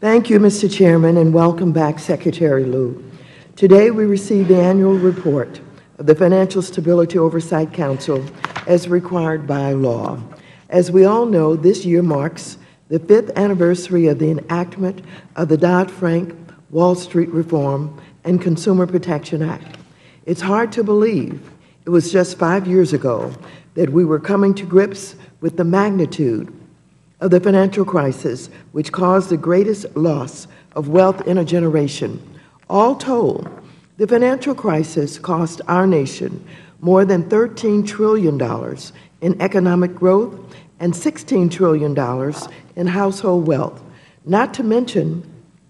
Thank you, Mr. Chairman, and welcome back, Secretary Lew. Today we receive the annual report of the Financial Stability Oversight Council as required by law. As we all know, this year marks the 5th anniversary of the enactment of the Dodd-Frank Wall Street Reform and Consumer Protection Act. It's hard to believe it was just 5 years ago that we were coming to grips with the magnitude of the financial crisis, which caused the greatest loss of wealth in a generation. All told, the financial crisis cost our nation more than $13 trillion in economic growth and $16 trillion in household wealth, not to mention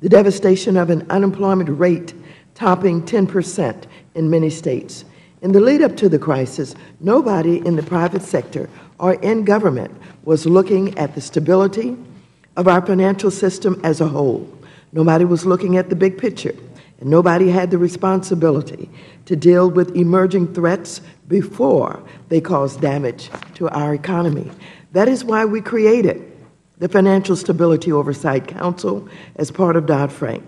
the devastation of an unemployment rate topping 10% in many states. In the lead up to the crisis, nobody in the private sector or in government was looking at the stability of our financial system as a whole. Nobody was looking at the big picture, and nobody had the responsibility to deal with emerging threats before they caused damage to our economy. That is why we created the Financial Stability Oversight Council as part of Dodd-Frank.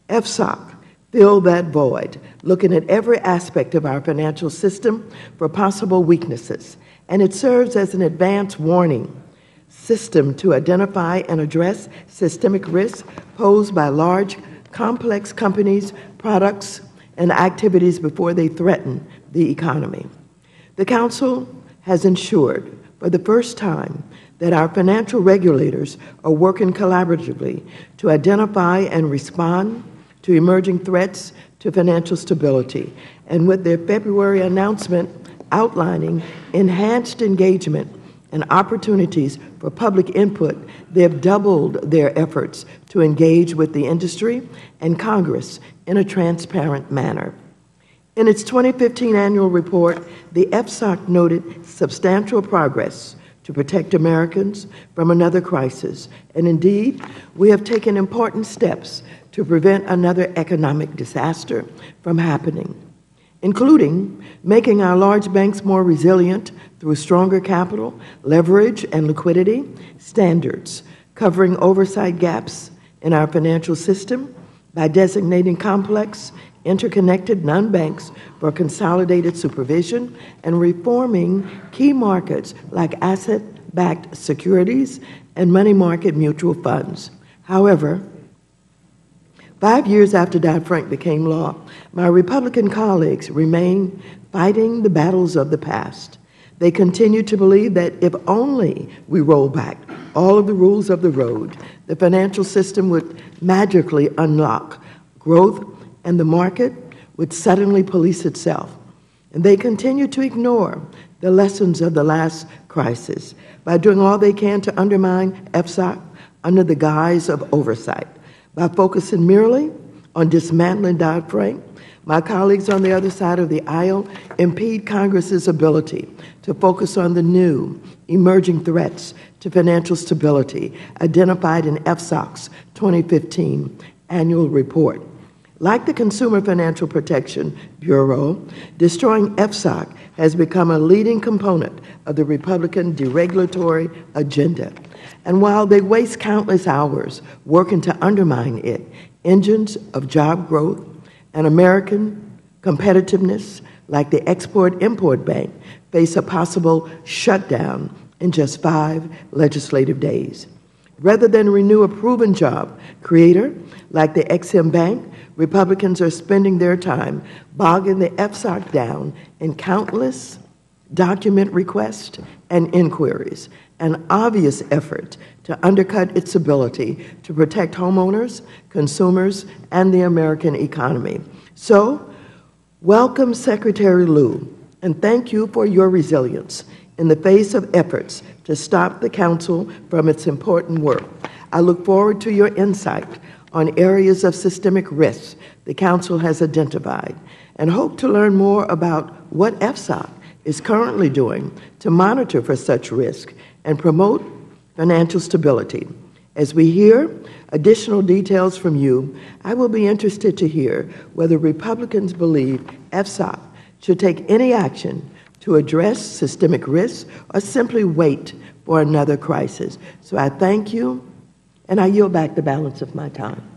FSOC filled that void, looking at every aspect of our financial system for possible weaknesses, and it serves as an advance warning system to identify and address systemic risks posed by large, complex companies, products, and activities before they threaten the economy. The Council has ensured for the first time that our financial regulators are working collaboratively to identify and respond to emerging threats to financial stability, and with their February announcement outlining enhanced engagement and opportunities for public input, they have doubled their efforts to engage with the industry and Congress in a transparent manner. In its 2015 annual report, the FSOC noted substantial progress to protect Americans from another crisis, and indeed, we have taken important steps to prevent another economic disaster from happening, including making our large banks more resilient through stronger capital, leverage, and liquidity standards, covering oversight gaps in our financial system by designating complex, interconnected non-banks for consolidated supervision, and reforming key markets like asset-backed securities and money market mutual funds. However, 5 years after Dodd-Frank became law, my Republican colleagues remain fighting the battles of the past. They continue to believe that if only we roll back all of the rules of the road, the financial system would magically unlock growth and the market would suddenly police itself. And they continue to ignore the lessons of the last crisis by doing all they can to undermine FSOC under the guise of oversight. By focusing merely on dismantling Dodd-Frank, my colleagues on the other side of the aisle impede Congress's ability to focus on the new, emerging threats to financial stability identified in FSOC's 2015 annual report. Like the Consumer Financial Protection Bureau, destroying FSOC has become a leading component of the Republican deregulatory agenda. And while they waste countless hours working to undermine it, engines of job growth and American competitiveness, like the Export-Import Bank, face a possible shutdown in just 5 legislative days. Rather than renew a proven job creator, like the Ex-Im Bank, Republicans are spending their time bogging the FSOC down in countless document requests and inquiries, an obvious effort to undercut its ability to protect homeowners, consumers, and the American economy. So, welcome, Secretary Lew, and thank you for your resilience in the face of efforts to stop the Council from its important work. I look forward to your insight on areas of systemic risks the Council has identified, and hope to learn more about what FSOC is currently doing to monitor for such risk and promote financial stability. As we hear additional details from you, I will be interested to hear whether Republicans believe FSOC should take any action to address systemic risks or simply wait for another crisis. So I thank you And I yield back the balance of my time.